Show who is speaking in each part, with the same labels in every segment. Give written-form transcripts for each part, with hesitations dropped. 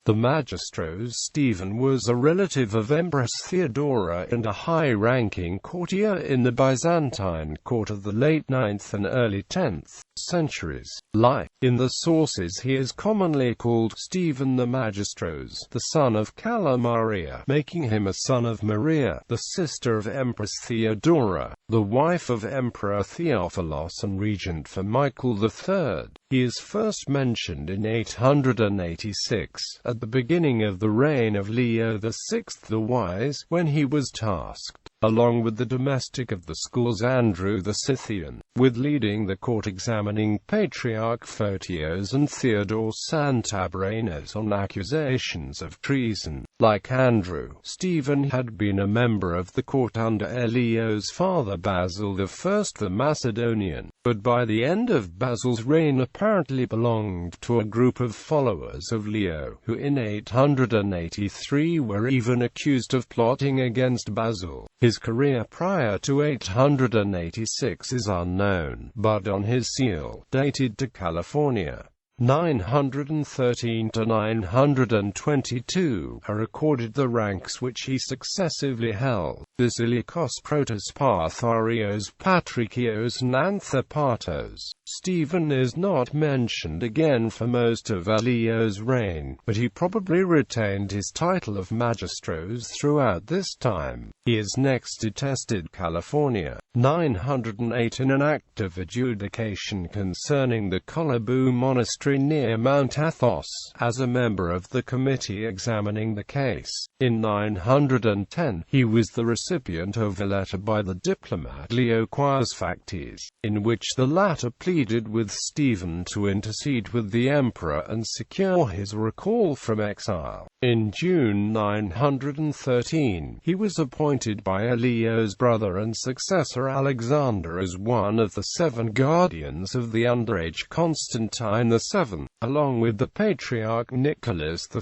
Speaker 1: The magistros. Stephen was a relative of Empress Theodora and a high-ranking courtier in the Byzantine court of the late 9th and early 10th centuries. In the sources he is commonly called Stephen the Magistros, the son of Kalomaria, making him a son of Maria, the sister of Empress Theodora, the wife of Emperor Theophilos and regent for Michael III. He is first mentioned in 886, at the beginning of the reign of Leo VI the Wise, when he was tasked, along with the domestic of the schools Andrew the Scythian, with leading the court examining Patriarch Photios and Theodore Santabrianos on accusations of treason. Like Andrew, Stephen had been a member of the court under Leo's father Basil I the Macedonian, but by the end of Basil's reign apparently belonged to a group of followers of Leo, who in 883 were even accused of plotting against Basil. His career prior to 886 is unknown, but on his seal, dated to California, 913 to 922, are recorded the ranks which he successively held: Basilikos, Protos, Partharios, Patrikios and Anthopatos. Stephen is not mentioned again for most of Leo's reign, but he probably retained his title of magistros throughout this time. He is next attested California, 908, in an act of adjudication concerning the Kolobu monastery near Mount Athos, as a member of the committee examining the case. In 910, he was the recipient of a letter by the diplomat Leo Quaesfactes, in which the latter pleaded with Stephen to intercede with the emperor and secure his recall from exile. In June 913, he was appointed by Leo's brother and successor Alexander as one of the 7 guardians of the underage Constantine VII, along with the Patriarch Nicholas I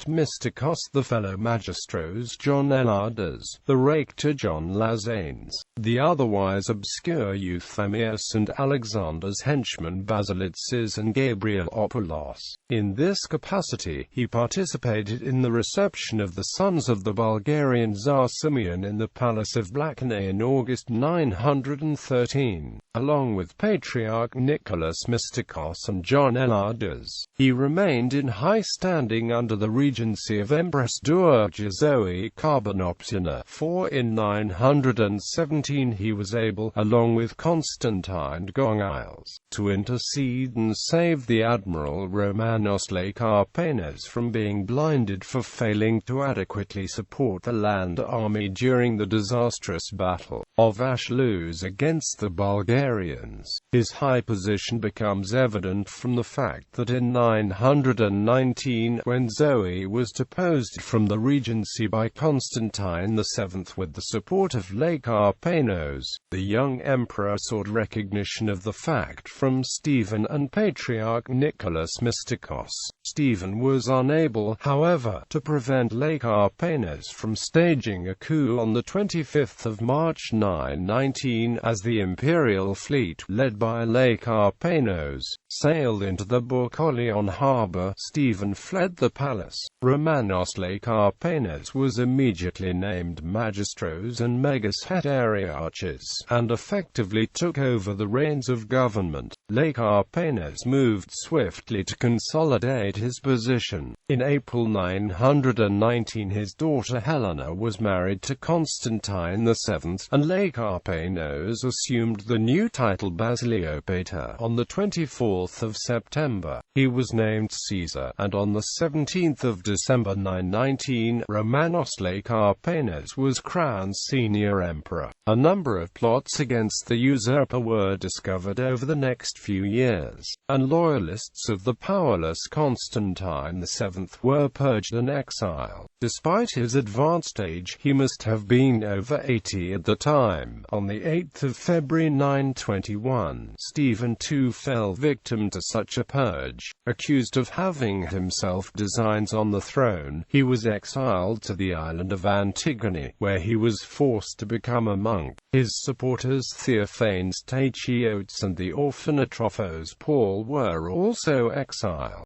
Speaker 1: Mystikos, the fellow magistros John Eladas, the rector John Lazanes, the otherwise obscure Euphemius, and Alexander's henchmen Basilitzes and Gabriel Opoulos. In this capacity, he participated in the reception of the sons of the Bulgarian Tsar Simeon in the Palace of Blachny in August 913, along with Patriarch Nicholas Mystikos and John Eladas. He remained in high standing under the regency of Empress Dowager Zoe Carbonopsina, for in 917 he was able, along with Constantine Gongiles, to intercede and save the admiral Romanos Lekarpenes from being blinded for failing to adequately support the land army during the disastrous battle of Ashluz against the Bulgarians. His high position becomes evident from the fact that in 919, when Zoe was deposed from the regency by Constantine VII with the support of Lekarpenos, the young emperor sought recognition of the fact from Stephen and Patriarch Nicholas Mystikos. Stephen was unable, however, to prevent Lekarpenes from staging a coup on the 25th of March 919, as the imperial fleet, led by Lekarpenos, sailed into the Boucolion harbor. Stephen fled the palace. Romanos Lekarpenes was immediately named magistros and megas heteriarches, and effectively took over the reins of government. Lekarpenes moved swiftly to consolidate his position. In April 919 his daughter Helena was married to Constantine VII, and Lekarpenos assumed the new title Basiliopator. On the 24th of September, he was named Caesar, and on the 17th of December 919, Romanos Lekarpenes was crowned senior emperor. A number of plots against the usurper were discovered over the next few years, and loyalists of the powerless Constantine VII were purged and exiled. Despite his advanced age, he must have been over 80 at the time. On the 8th of February 921, Stephen too fell victim to such a purge. Accused of having himself designs on the throne, he was exiled to the island of Antigone, where he was forced to become a monk. His supporters Theophanes Tachiotes and the orphan Atrophos Paul were also exiled.